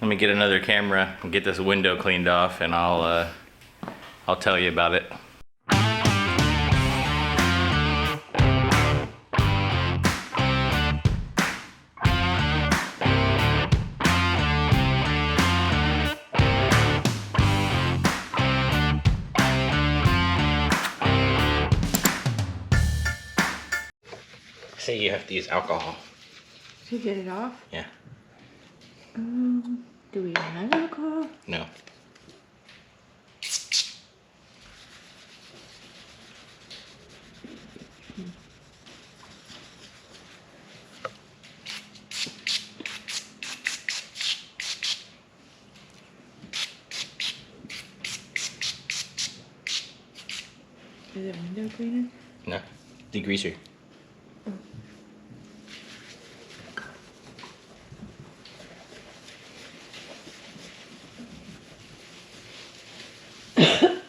Let me get another camera and get this window cleaned off, and I'll tell you about it. Say you have to use alcohol. To get it off? Yeah. Do we have alcohol? No. Is it window cleaner? No. Degreaser.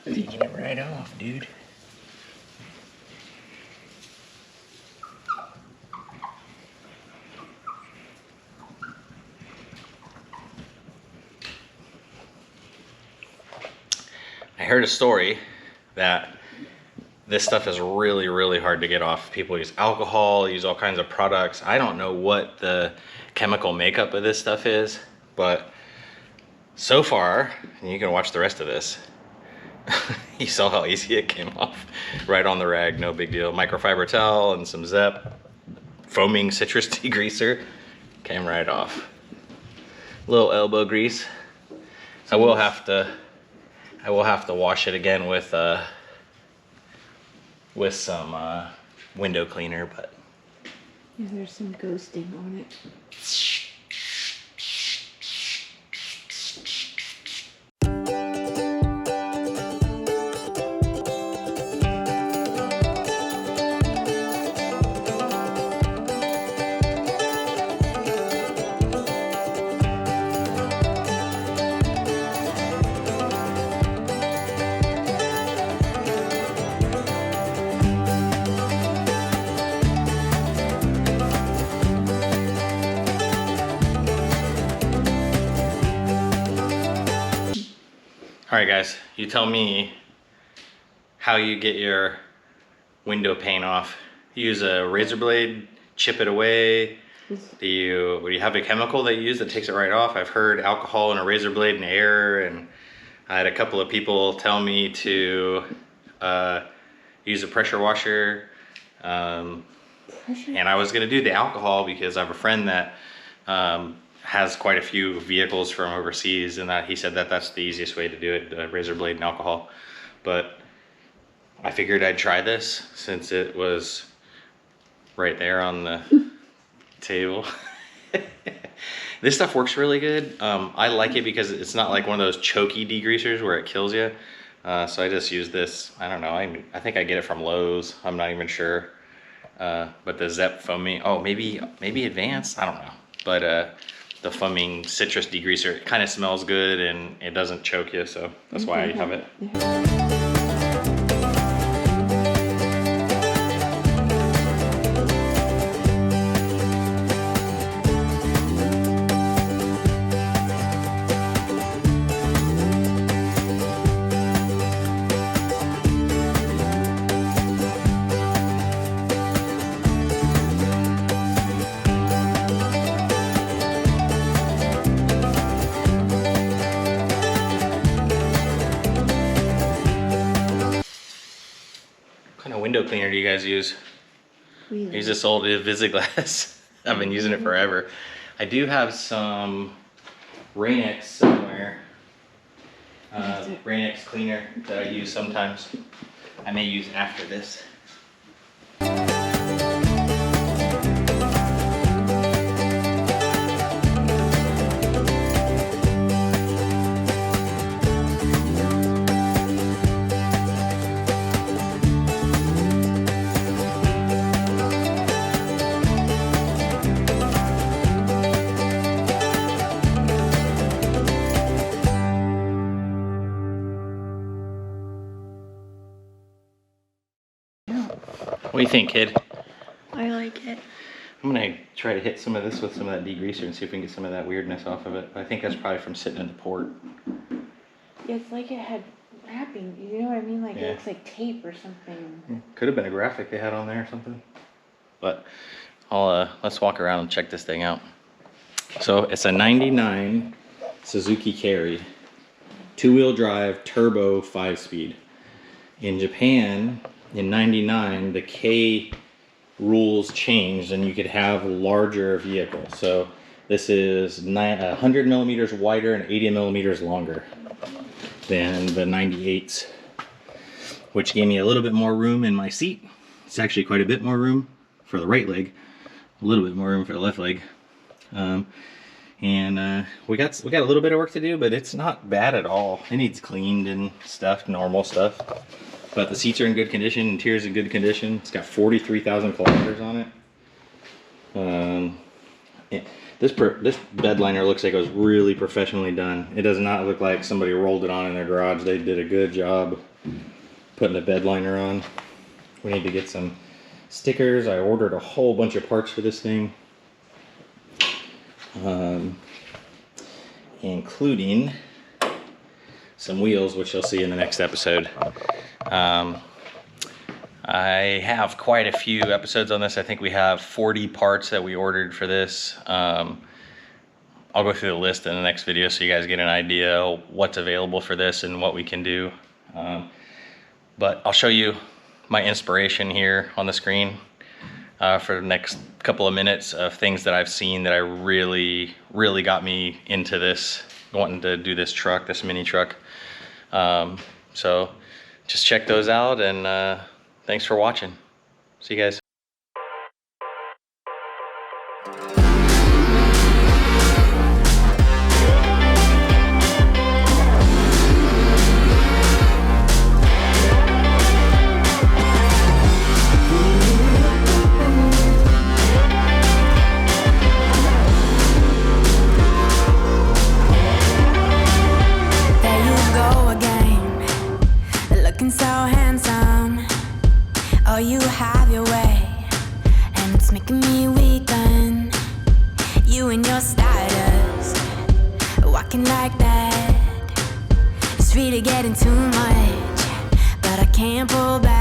Taking it right off, dude. I heard a story that this stuff is really, really hard to get off. People use alcohol, use all kinds of products. I don't know what the chemical makeup of this stuff is, but so far, and you can watch the rest of this, you saw how easy it came off. Right on the rag, no big deal. Microfiber towel and some Zep. Foaming citrus degreaser. Came right off. Little elbow grease. I will have to wash it again with some window cleaner, but Yeah, there's some ghosting on it. all right, guys, you tell me how you get your window pane off. You use a razor blade, chip it away. Do you have a chemical that you use that takes it right off? I've heard alcohol and a razor blade and air, and I had a couple of people tell me to use a pressure washer. And I was gonna do the alcohol because I have a friend that has quite a few vehicles from overseas, and that he said that that's the easiest way to do it, razor blade and alcohol. But I figured I'd try this since it was right there on the table. This stuff works really good. I like it because it's not like one of those choky degreasers where it kills you. So I just use this. I don't know. I think I get it from Lowe's. I'm not even sure. But the Zep foaming. Oh, maybe Advanced. I don't know. But the foaming citrus degreaser, it kind of smells good and it doesn't choke you. So that's why I have it. What kind of window cleaner do you guys use? I use this old Visiglass. I've been using it forever. I do have some Rain-X somewhere. Rain-X cleaner that I use sometimes. I may use after this. What do you think, kid? I like it. I'm gonna try to hit some of this with some of that degreaser and see if we can get some of that weirdness off of it. I think that's probably from sitting in the port. Yeah, it's like it had wrapping. You know what I mean? Like Yeah. it looks like tape or something. Could have been a graphic they had on there or something. But let's walk around and check this thing out. So it's a 99 Suzuki Carry, 2-wheel drive, turbo, 5-speed. In Japan, in 99, the K rules changed and you could have larger vehicles. So this is 100 millimeters wider and 80 millimeters longer than the 98s, which gave me a little bit more room in my seat. It's actually quite a bit more room for the right leg, a little bit more room for the left leg. We got a little bit of work to do, but it's not bad at all. It needs cleaned and stuff, normal stuff. But the seats are in good condition, interior's in good condition. It's got 43,000 kilometers on it. This bed liner looks like it was really professionally done. It does not look like somebody rolled it on in their garage. They did a good job putting the bed liner on. We need to get some stickers. I ordered a whole bunch of parts for this thing, including some wheels, which you'll see in the next episode. I have quite a few episodes on this. I think we have 40 parts that we ordered for this. I'll go through the list in the next video so you guys get an idea what's available for this and what we can do. But I'll show you my inspiration here on the screen for the next couple of minutes of things that I've seen that I really got me into this, wanting to do this truck, this mini truck. So just check those out, and thanks for watching. See you guys. So handsome, oh, you have your way, and it's making me weaken. You and your stardust, walking like that. It's really getting too much, but I can't pull back.